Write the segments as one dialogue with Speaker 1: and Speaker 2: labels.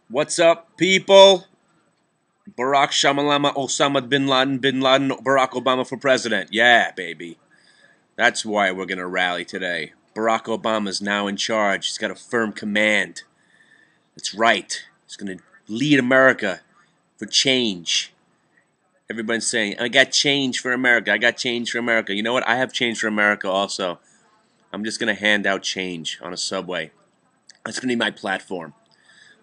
Speaker 1: What's up, people? Barack Shamalama Osama Bin Laden, Barack Obama for president. Yeah, baby. That's why we're going to rally today. Barack Obama's now in charge. He's got a firm command. That's right. He's going to lead America for change. Everybody's saying, I got change for America. I got change for America. You know what? I have change for America also. I'm just going to hand out change on a subway. That's going to be my platform.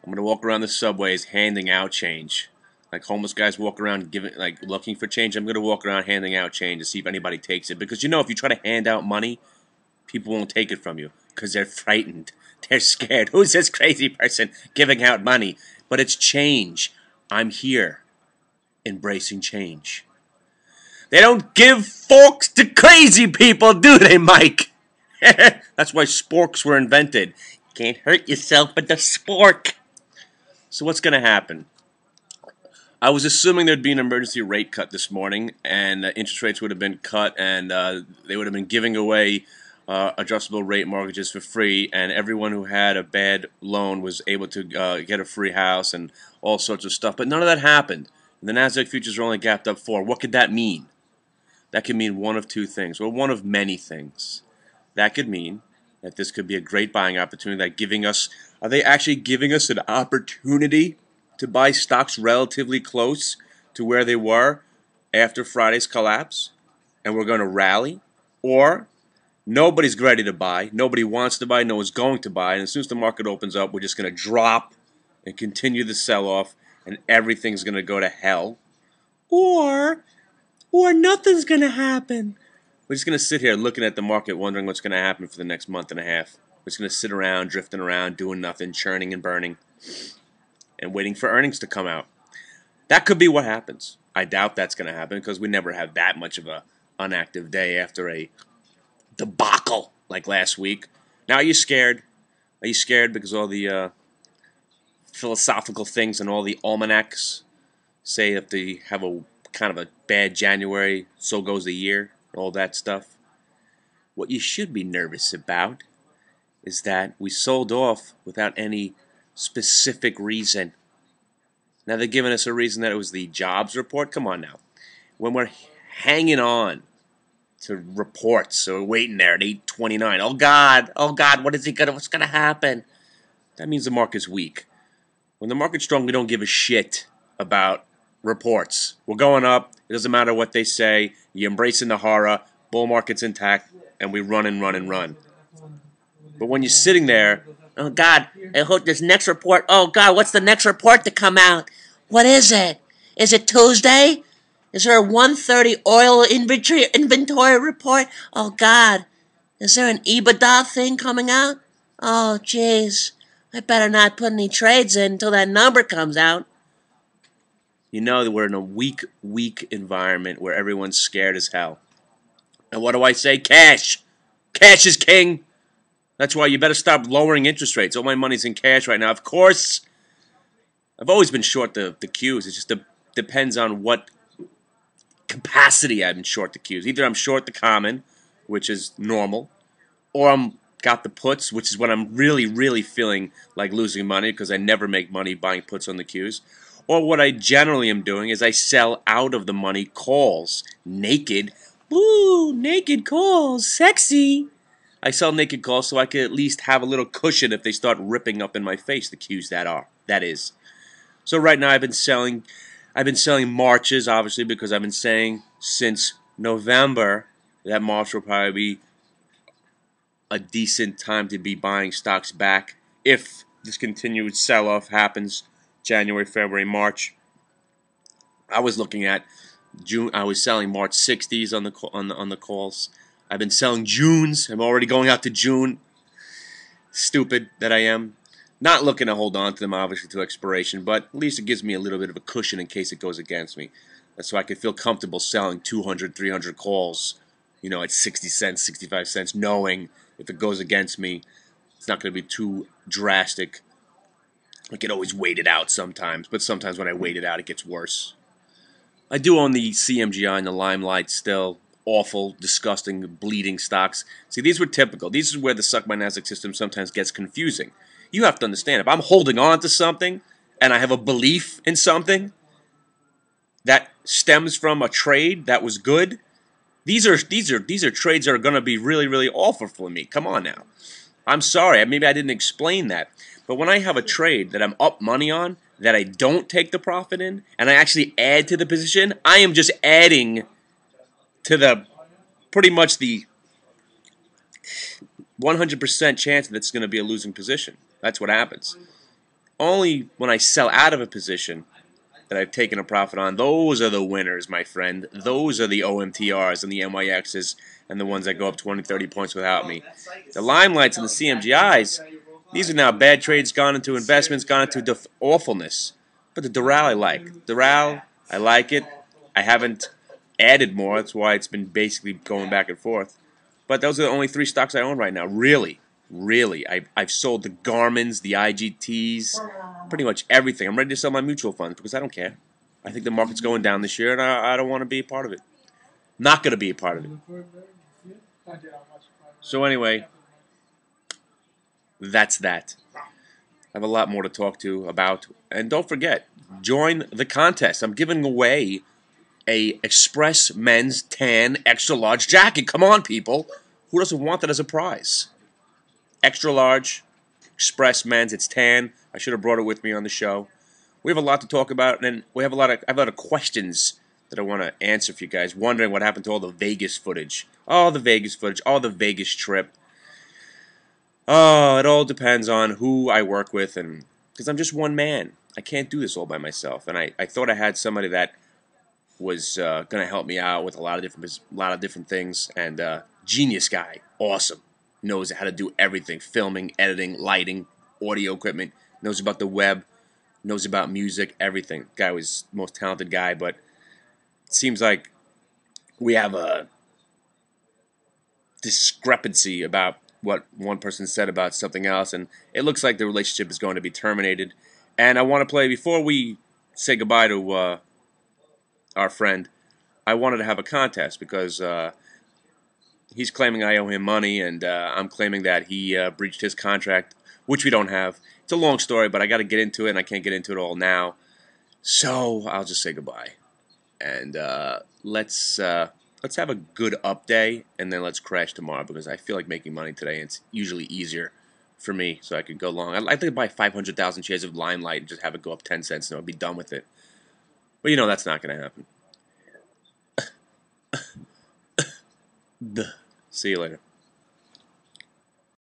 Speaker 1: I'm going to walk around the subways handing out change. Like homeless guys walk around looking for change. I'm going to walk around handing out change to see if anybody takes it. Because if you try to hand out money, people won't take it from you because they're frightened. They're scared. Who's this crazy person giving out money? But it's change. I'm here embracing change. They don't give forks to crazy people, do they, Mike? That's why sporks were invented. Can't hurt yourself with the spork. So what's going to happen? I was assuming there'd be an emergency rate cut this morning, and interest rates would have been cut, and they would have been giving away adjustable rate mortgages for free, and everyone who had a bad loan was able to get a free house and all sorts of stuff. But none of that happened. And the Nasdaq futures were only gapped up 4. What could that mean? That could mean one of two things, or one of many things. That could mean that this could be a great buying opportunity. Are they actually giving us an opportunity to buy stocks relatively close to where they were after Friday's collapse, and we're going to rally? Or nobody's ready to buy, nobody wants to buy, no one's going to buy, and as soon as the market opens up, we're just going to drop and continue the sell-off, and everything's going to go to hell? Or nothing's going to happen. We're just going to sit here looking at the market wondering what's going to happen for the next month and a half. We're just going to sit around, drifting around, doing nothing, churning and burning, and waiting for earnings to come out. That could be what happens. I doubt that's going to happen because we never have that much of a unactive day after a debacle like last week. Now, are you scared? Are you scared because all the philosophical things and all the almanacs say if they have a kind of a bad January, so goes the year, all that stuff? What you should be nervous about is that we sold off without any specific reason. Now they're giving us a reason that it was the jobs report. Come on now. When we're hanging on to reports, so we're waiting there at 8:29. Oh God, what's gonna happen? That means the market's weak. When the market's strong, we don't give a shit about reports. We're going up. It doesn't matter what they say. You're embracing the horror. Bull market's intact, and we run and run and run. But when you're sitting there, oh God, I hope this next report. Oh God, what's the next report to come out? What is it? Is it Tuesday? Is there a 1:30 oil inventory report? Oh God, is there an EBITDA thing coming out? Oh jeez, I better not put any trades in until that number comes out. You know that we're in a weak environment where everyone's scared as hell. And what do I say? Cash. Cash is king. That's why you better stop lowering interest rates. All my money's in cash right now. Of course, I've always been short the Qs. It just depends on what capacity I'm short the Qs. Either I'm short the common, which is normal, or I'm got the puts, which is when I'm really feeling like losing money because I never make money buying puts on the Qs. Or what I generally am doing is I sell out of the money calls. Naked. Ooh, naked calls. Sexy. I sell naked calls so I can at least have a little cushion if they start ripping up in my face, the Qs that is. So right now I've been selling Marches, obviously, because I've been saying since November that March will probably be a decent time to be buying stocks back if this continued sell-off happens January, February, March. I was looking at June. I was selling March 60s on the calls. I've been selling Junes. I'm already going out to June. Stupid that I am. Not looking to hold on to them, obviously, to expiration, but at least it gives me a little bit of a cushion in case it goes against me. That's so I can feel comfortable selling 200, 300 calls, at 60 cents, 65 cents, knowing if it goes against me, it's not going to be too drastic. I can always wait it out sometimes, but sometimes when I wait it out, it gets worse. I do own the CMGI and the Limelight still. Awful, disgusting, bleeding stocks. See, these were typical. These is where the Suck My Nasdaq system sometimes gets confusing. You have to understand, if I'm holding on to something and I have a belief in something that stems from a trade that was good, these are trades that are going to be really, really awful for me. Come on now. I'm sorry. Maybe I didn't explain that. But when I have a trade that I'm up money on, that I don't take the profit in, and I actually add to the position, I am just adding to the pretty much the 100% chance that it's going to be a losing position. That's what happens. Only when I sell out of a position that I've taken a profit on, those are the winners, my friend. Those are the OMTRs and the MYXs and the ones that go up 20, 30 points without me. The Limelights and the CMGIs, these are now bad trades gone into investments, gone into awfulness. But the Doral I like. Doral, I like it. I haven't added more. That's why it's been basically going back and forth. But those are the only 3 stocks I own right now. Really. I've sold the Garmins, the IGTs, pretty much everything. I'm ready to sell my mutual funds because I don't care. I think the market's going down this year, and I don't want to be a part of it. Not going to be a part of it. So anyway, that's that. I have a lot more to talk to about. And don't forget, join the contest. I'm giving away a Express Men's Tan Extra Large jacket. Come on, people. Who doesn't want that as a prize? Extra large, Express Men's. It's tan. I should have brought it with me on the show. We have a lot to talk about, and I have a lot of questions that I want to answer for you guys. Wondering what happened to all the Vegas footage. All the Vegas footage. All the Vegas trip. Oh, it all depends on who I work with, and because I'm just one man. I can't do this all by myself. And I thought I had somebody that was going to help me out with a lot of different things. And genius guy. Awesome. Knows how to do everything, filming, editing, lighting, audio equipment, knows about the web, knows about music, everything. Guy was the most talented guy, but it seems like we have a discrepancy about what one person said about something else, and it looks like the relationship is going to be terminated. And I want to play, before we say goodbye to our friend, I wanted to have a contest because he's claiming I owe him money, and I'm claiming that he breached his contract, which we don't have. It's a long story, but I got to get into it, and I can't get into it all now. So I'll just say goodbye, and let's have a good up day, and then let's crash tomorrow because I feel like making money today, and it's usually easier for me, so I could go long. I'd like to buy 500,000 shares of Limelight and just have it go up 10 cents, and I'll be done with it. But you know that's not going to happen. See you later.